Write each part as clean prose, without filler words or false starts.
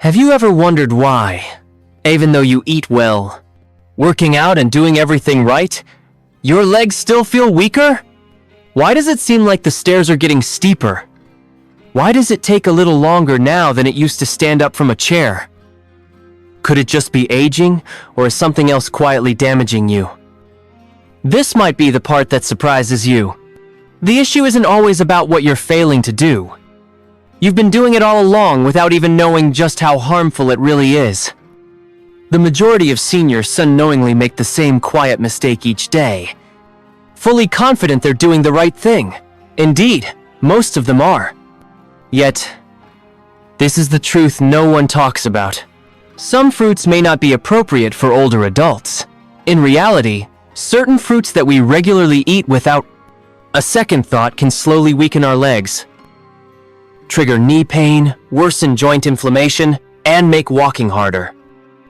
Have you ever wondered why, even though you eat well, working out and doing everything right, your legs still feel weaker? Why does it seem like the stairs are getting steeper? Why does it take a little longer now than it used to stand up from a chair? Could it just be aging, or is something else quietly damaging you? This might be the part that surprises you. The issue isn't always about what you're failing to do. You've been doing it all along without even knowing just how harmful it really is. The majority of seniors unknowingly make the same quiet mistake each day, fully confident they're doing the right thing. Indeed, most of them are. Yet, this is the truth no one talks about. Some fruits may not be appropriate for older adults. In reality, certain fruits that we regularly eat without a second thought can slowly weaken our legs, trigger knee pain, worsen joint inflammation, and make walking harder.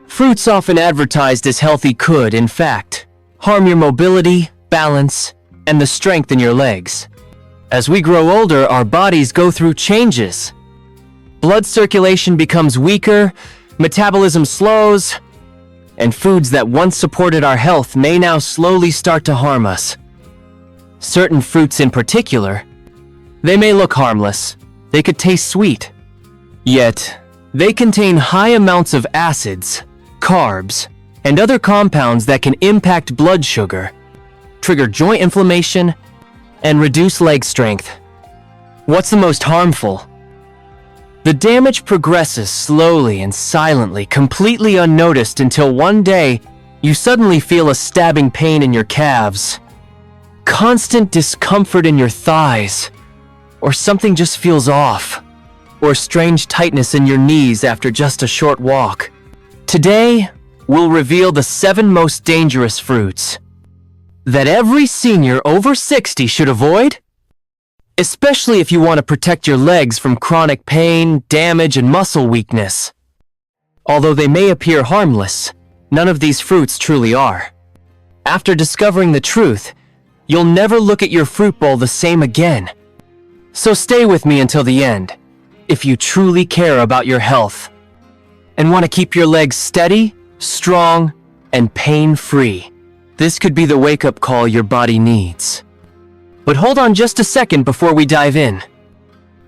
Fruits often advertised as healthy could, in fact, harm your mobility, balance, and the strength in your legs. As we grow older, our bodies go through changes. Blood circulation becomes weaker, metabolism slows, and foods that once supported our health may now slowly start to harm us. Certain fruits in particular, they may look harmless, they could taste sweet, yet they contain high amounts of acids, carbs, and other compounds that can impact blood sugar, trigger joint inflammation, and reduce leg strength. What's the most harmful? The damage progresses slowly and silently, completely unnoticed, until one day you suddenly feel a stabbing pain in your calves, constant discomfort in your thighs, or something just feels off, or strange tightness in your knees after just a short walk. Today, we'll reveal the 7 most dangerous fruits that every senior over 60 should avoid, especially if you want to protect your legs from chronic pain, damage, and muscle weakness. Although they may appear harmless, none of these fruits truly are. After discovering the truth, you'll never look at your fruit bowl the same again. So stay with me until the end, if you truly care about your health and want to keep your legs steady, strong, and pain-free. This could be the wake-up call your body needs. But hold on just a second before we dive in.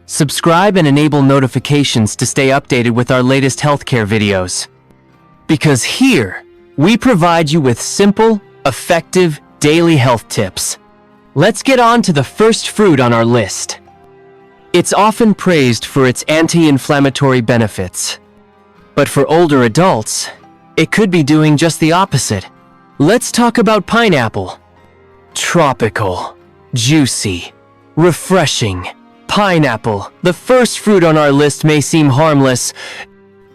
Subscribe and enable notifications to stay updated with our latest healthcare videos. Because here, we provide you with simple, effective, daily health tips. Let's get on to the first fruit on our list. It's often praised for its anti-inflammatory benefits. But for older adults, it could be doing just the opposite. Let's talk about pineapple. Tropical, juicy, refreshing. Pineapple, the first fruit on our list, may seem harmless,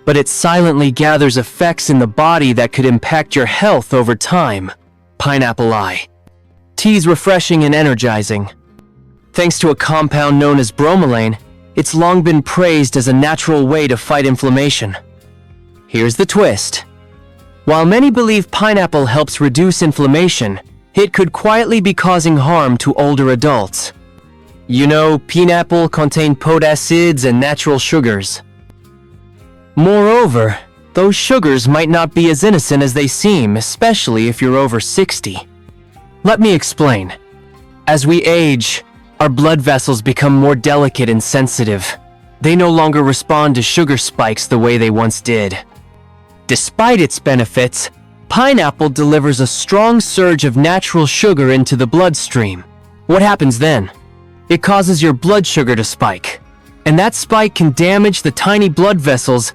but it silently gathers effects in the body that could impact your health over time. Pineapple eye. Tea's refreshing and energizing. Thanks to a compound known as bromelain, it's long been praised as a natural way to fight inflammation. Here's the twist. While many believe pineapple helps reduce inflammation, it could quietly be causing harm to older adults. You know, pineapple contains potassids and natural sugars. Moreover, those sugars might not be as innocent as they seem, especially if you're over 60. Let me explain. As we age, our blood vessels become more delicate and sensitive. They no longer respond to sugar spikes the way they once did. Despite its benefits, pineapple delivers a strong surge of natural sugar into the bloodstream. What happens then? It causes your blood sugar to spike, and that spike can damage the tiny blood vessels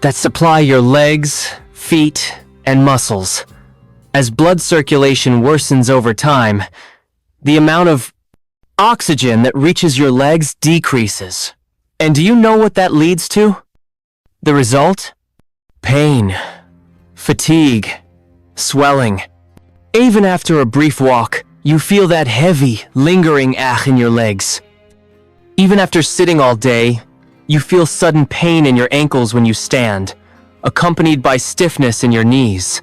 that supply your legs, feet, and muscles. As blood circulation worsens over time, the amount of oxygen that reaches your legs decreases. And do you know what that leads to? The result? Pain, fatigue, swelling. Even after a brief walk, you feel that heavy, lingering ache in your legs. Even after sitting all day, you feel sudden pain in your ankles when you stand, accompanied by stiffness in your knees.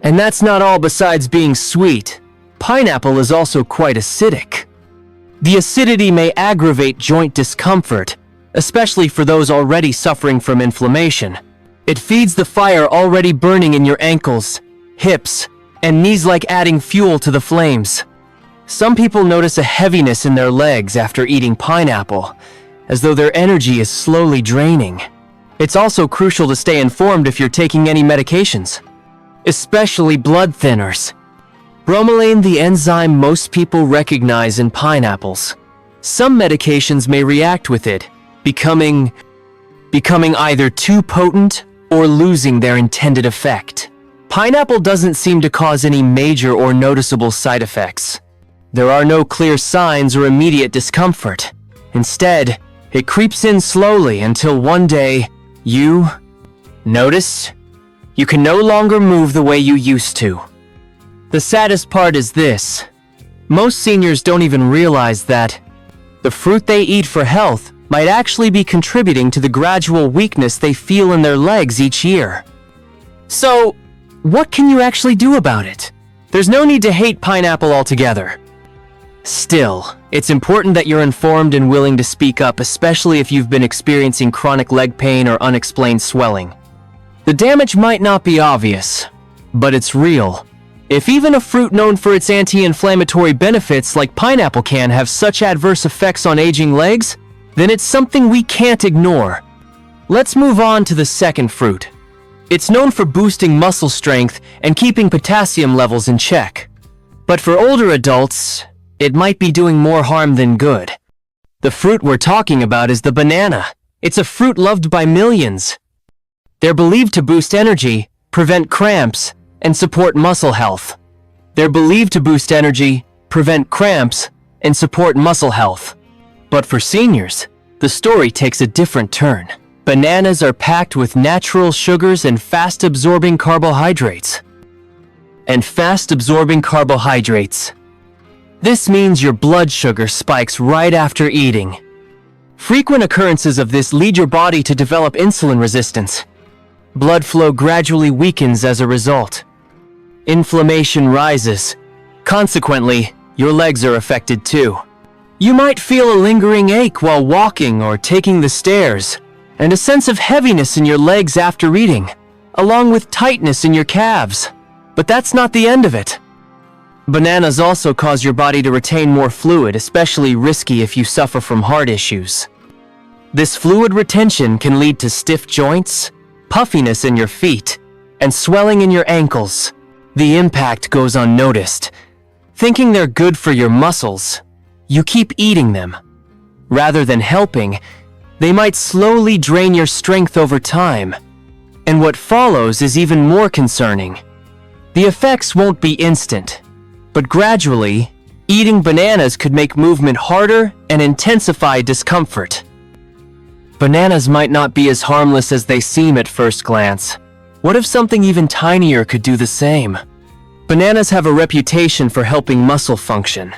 And that's not all. Besides being sweet, pineapple is also quite acidic. The acidity may aggravate joint discomfort, especially for those already suffering from inflammation. It feeds the fire already burning in your ankles, hips, and knees, like adding fuel to the flames. Some people notice a heaviness in their legs after eating pineapple, as though their energy is slowly draining. It's also crucial to stay informed if you're taking any medications, especially blood thinners. Bromelain, the enzyme most people recognize in pineapples. Some medications may react with it, becoming either too potent or losing their intended effect. Pineapple doesn't seem to cause any major or noticeable side effects. There are no clear signs or immediate discomfort. Instead, it creeps in slowly until one day, you notice you can no longer move the way you used to. The saddest part is this: most seniors don't even realize that the fruit they eat for health might actually be contributing to the gradual weakness they feel in their legs each year. So, what can you actually do about it? There's no need to hate pineapple altogether. Still, it's important that you're informed and willing to speak up, especially if you've been experiencing chronic leg pain or unexplained swelling. The damage might not be obvious, but it's real. If even a fruit known for its anti-inflammatory benefits like pineapple can have such adverse effects on aging legs, then it's something we can't ignore. Let's move on to the second fruit. It's known for boosting muscle strength and keeping potassium levels in check. But for older adults, it might be doing more harm than good. The fruit we're talking about is the banana. It's a fruit loved by millions. They're believed to boost energy, prevent cramps, and support muscle health. But for seniors, the story takes a different turn. Bananas are packed with natural sugars and fast-absorbing carbohydrates. This means your blood sugar spikes right after eating. Frequent occurrences of this lead your body to develop insulin resistance. Blood flow gradually weakens as a result. Inflammation rises. Consequently, your legs are affected too. You might feel a lingering ache while walking or taking the stairs, and a sense of heaviness in your legs after eating, along with tightness in your calves. But that's not the end of it. Bananas also cause your body to retain more fluid, especially risky if you suffer from heart issues. This fluid retention can lead to stiff joints, puffiness in your feet, and swelling in your ankles. The impact goes unnoticed. Thinking they're good for your muscles, you keep eating them. Rather than helping, they might slowly drain your strength over time. And what follows is even more concerning. The effects won't be instant, but gradually, eating bananas could make movement harder and intensify discomfort. Bananas might not be as harmless as they seem at first glance. What if something even tinier could do the same? Bananas have a reputation for helping muscle function.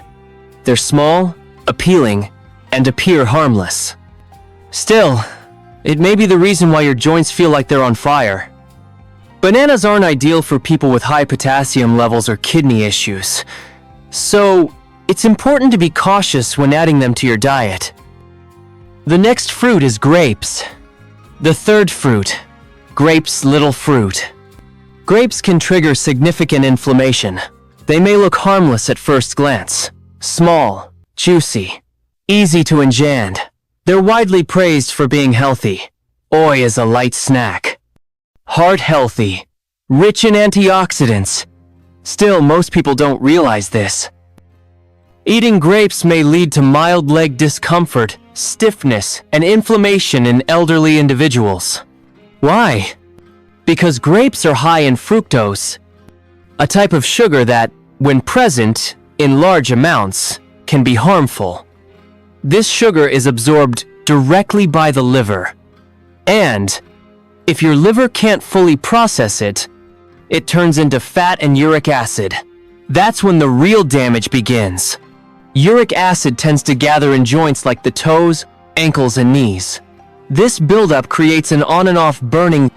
They're small, appealing, and appear harmless. Still, it may be the reason why your joints feel like they're on fire. Bananas aren't ideal for people with high potassium levels or kidney issues, so it's important to be cautious when adding them to your diet. The next fruit is grapes. The third fruit, grapes, little fruit. Grapes can trigger significant inflammation. They may look harmless at first glance. Small, juicy, easy to ingest. They're widely praised for being healthy. Oi is a light snack. Heart healthy, rich in antioxidants. Still, most people don't realize this. Eating grapes may lead to mild leg discomfort, stiffness, and inflammation in elderly individuals. Why? Because grapes are high in fructose, a type of sugar that, when present in large amounts, can be harmful. This sugar is absorbed directly by the liver, and if your liver can't fully process it, it turns into fat and uric acid. That's when the real damage begins. Uric acid tends to gather in joints like the toes, ankles, and knees. This buildup creates an on and off burning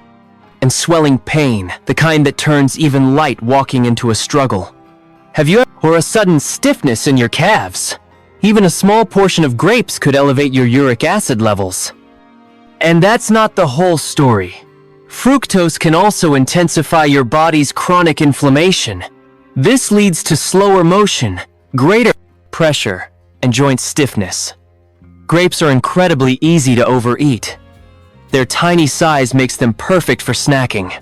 and swelling pain, the kind that turns even light walking into a struggle. Have you ever or a sudden stiffness in your calves? Even a small portion of grapes could elevate your uric acid levels. And that's not the whole story. Fructose can also intensify your body's chronic inflammation. This leads to slower motion, greater pressure, and joint stiffness. Grapes are incredibly easy to overeat. Their tiny size makes them perfect for snacking.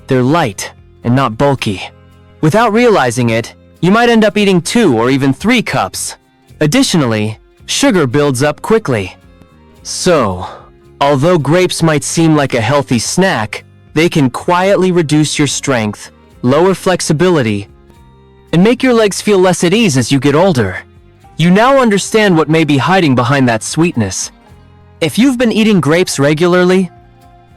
They're light and not bulky. Without realizing it, you might end up eating 2 or even 3 cups. Additionally, sugar builds up quickly. So, although grapes might seem like a healthy snack, they can quietly reduce your strength, lower flexibility, and make your legs feel less at ease as you get older. You now understand what may be hiding behind that sweetness. If you've been eating grapes regularly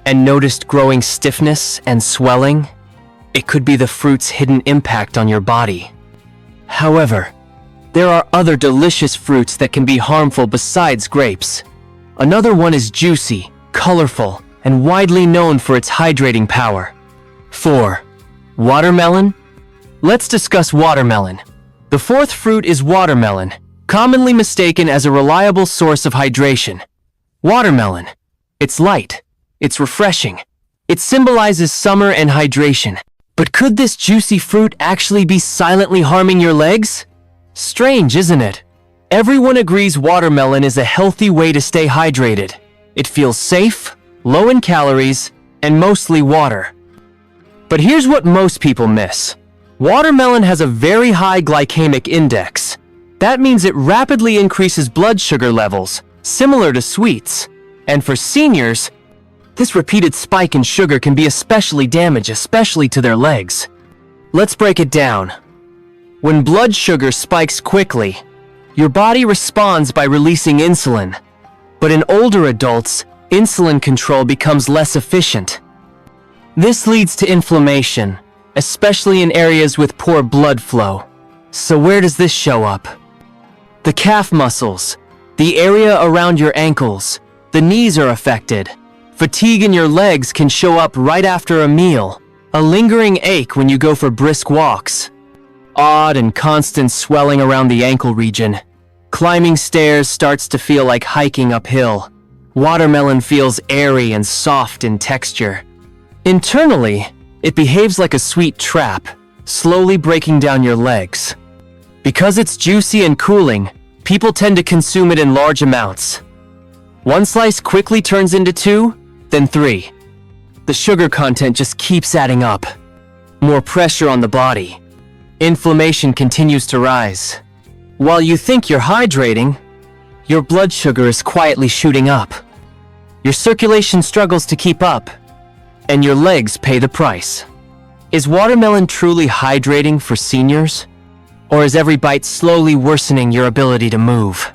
and noticed growing stiffness and swelling, it could be the fruit's hidden impact on your body. However, there are other delicious fruits that can be harmful besides grapes. Another one is juicy, colorful, and widely known for its hydrating power. 4. Watermelon. Let's discuss watermelon. The 4th fruit is watermelon, commonly mistaken as a reliable source of hydration. Watermelon. It's light. It's refreshing. It symbolizes summer and hydration. But could this juicy fruit actually be silently harming your legs? Strange, isn't it? Everyone agrees watermelon is a healthy way to stay hydrated. It feels safe, low in calories, and mostly water. But here's what most people miss. Watermelon has a very high glycemic index. That means it rapidly increases blood sugar levels, similar to sweets. And for seniors, this repeated spike in sugar can be especially damaging, especially to their legs. Let's break it down. When blood sugar spikes quickly, your body responds by releasing insulin. But in older adults, insulin control becomes less efficient. This leads to inflammation, especially in areas with poor blood flow. So where does this show up? The calf muscles, the area around your ankles, the knees are affected. Fatigue in your legs can show up right after a meal, a lingering ache when you go for brisk walks, odd and constant swelling around the ankle region. Climbing stairs starts to feel like hiking uphill. Watermelon feels airy and soft in texture. Internally, it behaves like a sweet trap, slowly breaking down your legs. Because it's juicy and cooling, people tend to consume it in large amounts. One slice quickly turns into 2, then 3. The sugar content just keeps adding up. More pressure on the body. Inflammation continues to rise. While you think you're hydrating, your blood sugar is quietly shooting up. Your circulation struggles to keep up, and your legs pay the price. Is watermelon truly hydrating for seniors? Or is every bite slowly worsening your ability to move?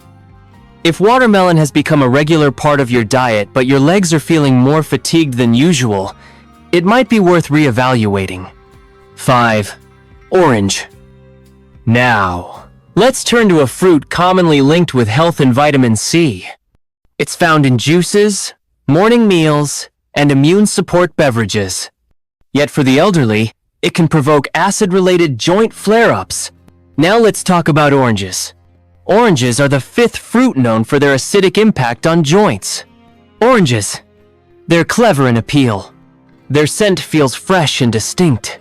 If watermelon has become a regular part of your diet but your legs are feeling more fatigued than usual, it might be worth reevaluating. 5. Orange. Now, let's turn to a fruit commonly linked with health and vitamin C. It's found in juices, morning meals, and immune support beverages. Yet for the elderly, it can provoke acid-related joint flare-ups. Now let's talk about oranges. Oranges are the 5th fruit known for their acidic impact on joints. Oranges. They're clever in appeal. Their scent feels fresh and distinct.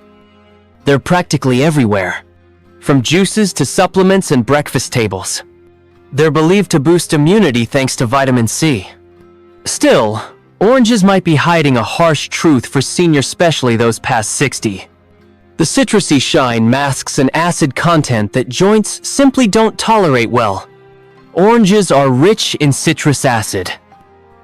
They're practically everywhere, from juices to supplements and breakfast tables. They're believed to boost immunity thanks to vitamin C. Still, oranges might be hiding a harsh truth for seniors, especially those past 60. The citrusy shine masks an acid content that joints simply don't tolerate well. Oranges are rich in citrus acid.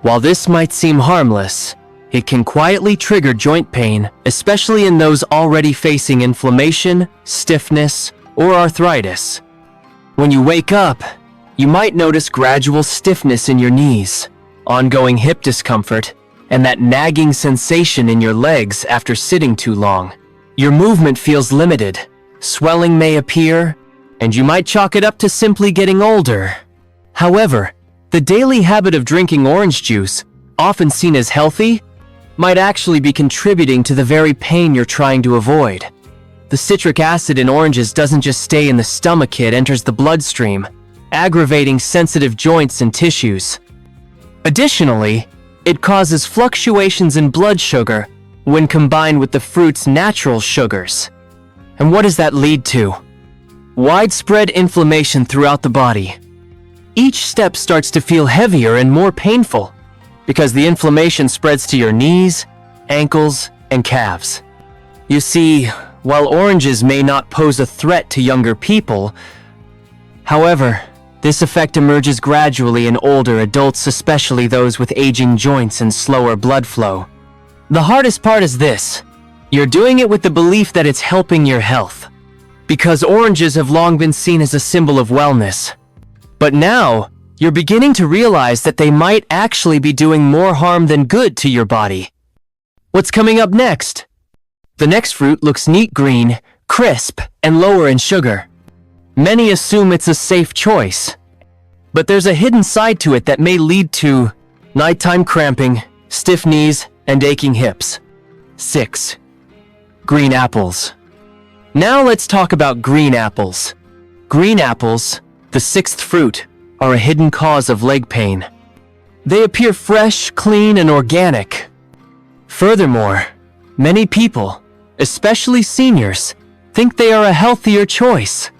While this might seem harmless, it can quietly trigger joint pain, especially in those already facing inflammation, stiffness, or arthritis. When you wake up, you might notice gradual stiffness in your knees, ongoing hip discomfort, and that nagging sensation in your legs after sitting too long. Your movement feels limited, swelling may appear, and you might chalk it up to simply getting older. However, the daily habit of drinking orange juice, often seen as healthy, might actually be contributing to the very pain you're trying to avoid. The citric acid in oranges doesn't just stay in the stomach, it enters the bloodstream, aggravating sensitive joints and tissues. Additionally, It causes fluctuations in blood sugar when combined with the fruit's natural sugars. And what does that lead to? Widespread inflammation throughout the body. Each step starts to feel heavier and more painful because the inflammation spreads to your knees, ankles, and calves. You see, while oranges may not pose a threat to younger people, however, this effect emerges gradually in older adults, especially those with aging joints and slower blood flow. The hardest part is this: you're doing it with the belief that it's helping your health, because oranges have long been seen as a symbol of wellness. But now, you're beginning to realize that they might actually be doing more harm than good to your body. What's coming up next? The next fruit looks neat green, crisp, and lower in sugar. Many assume it's a safe choice, but there's a hidden side to it that may lead to nighttime cramping, stiff knees, and aching hips. 6. Green apples. Now let's talk about green apples. Green apples, the sixth fruit, are a hidden cause of leg pain. They appear fresh, clean, and organic. Furthermore, many people, especially seniors, think they are a healthier choice.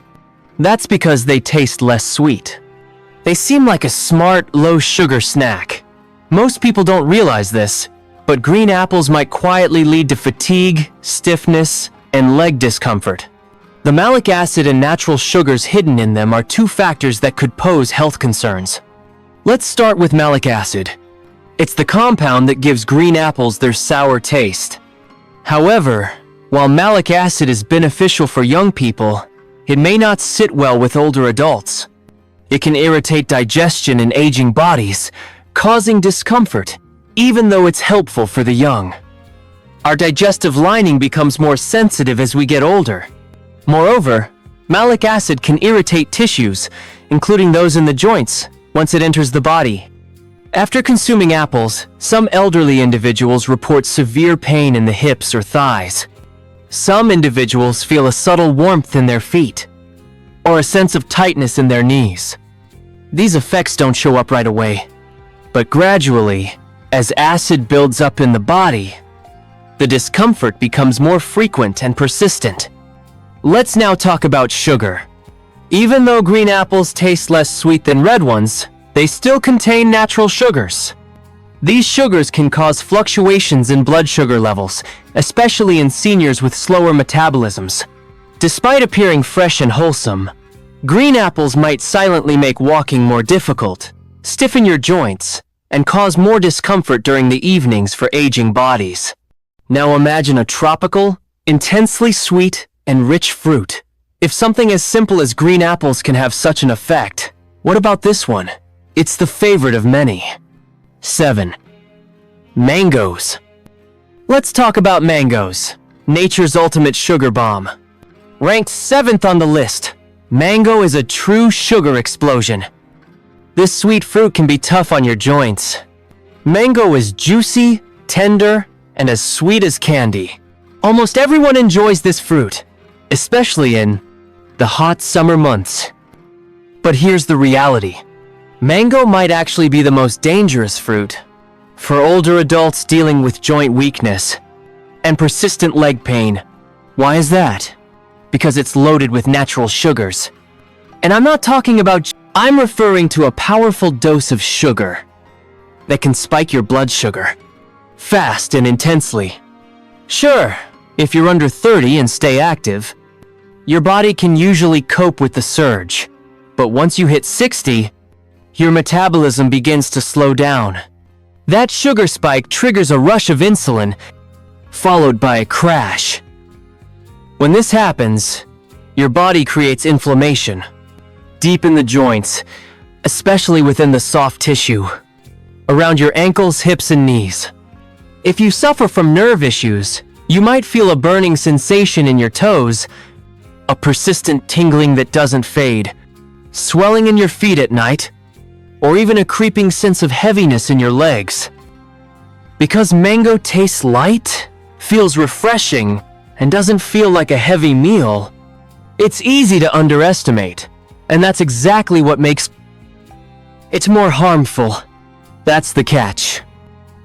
That's because they taste less sweet. They seem like a smart, low-sugar snack. Most people don't realize this, but green apples might quietly lead to fatigue, stiffness, and leg discomfort. The malic acid and natural sugars hidden in them are two factors that could pose health concerns. Let's start with malic acid. It's the compound that gives green apples their sour taste. However, while malic acid is beneficial for young people, it may not sit well with older adults. It can irritate digestion in aging bodies, causing discomfort, even though it's helpful for the young. Our digestive lining becomes more sensitive as we get older. Moreover, malic acid can irritate tissues, including those in the joints, once it enters the body. After consuming apples, some elderly individuals report severe pain in the hips or thighs. Some individuals feel a subtle warmth in their feet, or a sense of tightness in their knees. These effects don't show up right away, but gradually, as acid builds up in the body, the discomfort becomes more frequent and persistent. Let's now talk about sugar. Even though green apples taste less sweet than red ones, they still contain natural sugars. These sugars can cause fluctuations in blood sugar levels, especially in seniors with slower metabolisms. Despite appearing fresh and wholesome, green apples might silently make walking more difficult, stiffen your joints, and cause more discomfort during the evenings for aging bodies. Now imagine a tropical, intensely sweet, and rich fruit. If something as simple as green apples can have such an effect, what about this one? It's the favorite of many. 7. Mangoes. Let's talk about mangoes, nature's ultimate sugar bomb. Ranked 7th on the list, mango is a true sugar explosion. This sweet fruit can be tough on your joints. Mango is juicy, tender, and as sweet as candy. Almost everyone enjoys this fruit, especially in the hot summer months. But here's the reality. Mango might actually be the most dangerous fruit for older adults dealing with joint weakness and persistent leg pain. Why is that? Because it's loaded with natural sugars. And I'm referring to a powerful dose of sugar that can spike your blood sugar fast and intensely. Sure, if you're under 30 and stay active, your body can usually cope with the surge. But once you hit 60, your metabolism begins to slow down. That sugar spike triggers a rush of insulin, followed by a crash. When this happens, your body creates inflammation, deep in the joints, especially within the soft tissue, around your ankles, hips, and knees. If you suffer from nerve issues, you might feel a burning sensation in your toes, a persistent tingling that doesn't fade, swelling in your feet at night, or even a creeping sense of heaviness in your legs. Because mango tastes light, feels refreshing, and doesn't feel like a heavy meal, it's easy to underestimate, and that's exactly what makes it more harmful. That's the catch.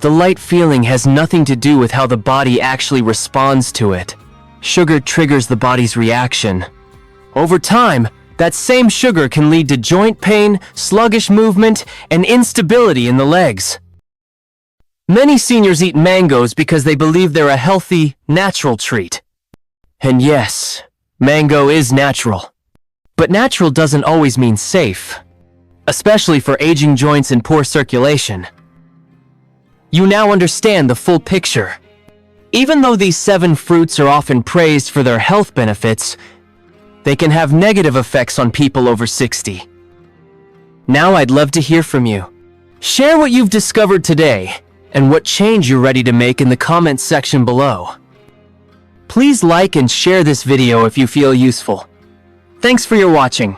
The light feeling has nothing to do with how the body actually responds to it. Sugar triggers the body's reaction. Over time, that same sugar can lead to joint pain, sluggish movement, and instability in the legs. Many seniors eat mangoes because they believe they're a healthy, natural treat. And yes, mango is natural. But natural doesn't always mean safe, especially for aging joints and poor circulation. You now understand the full picture. Even though these 7 fruits are often praised for their health benefits, they can have negative effects on people over 60. Now I'd love to hear from you. Share what you've discovered today and what change you're ready to make in the comments section below. Please like and share this video if you feel useful. Thanks for your watching.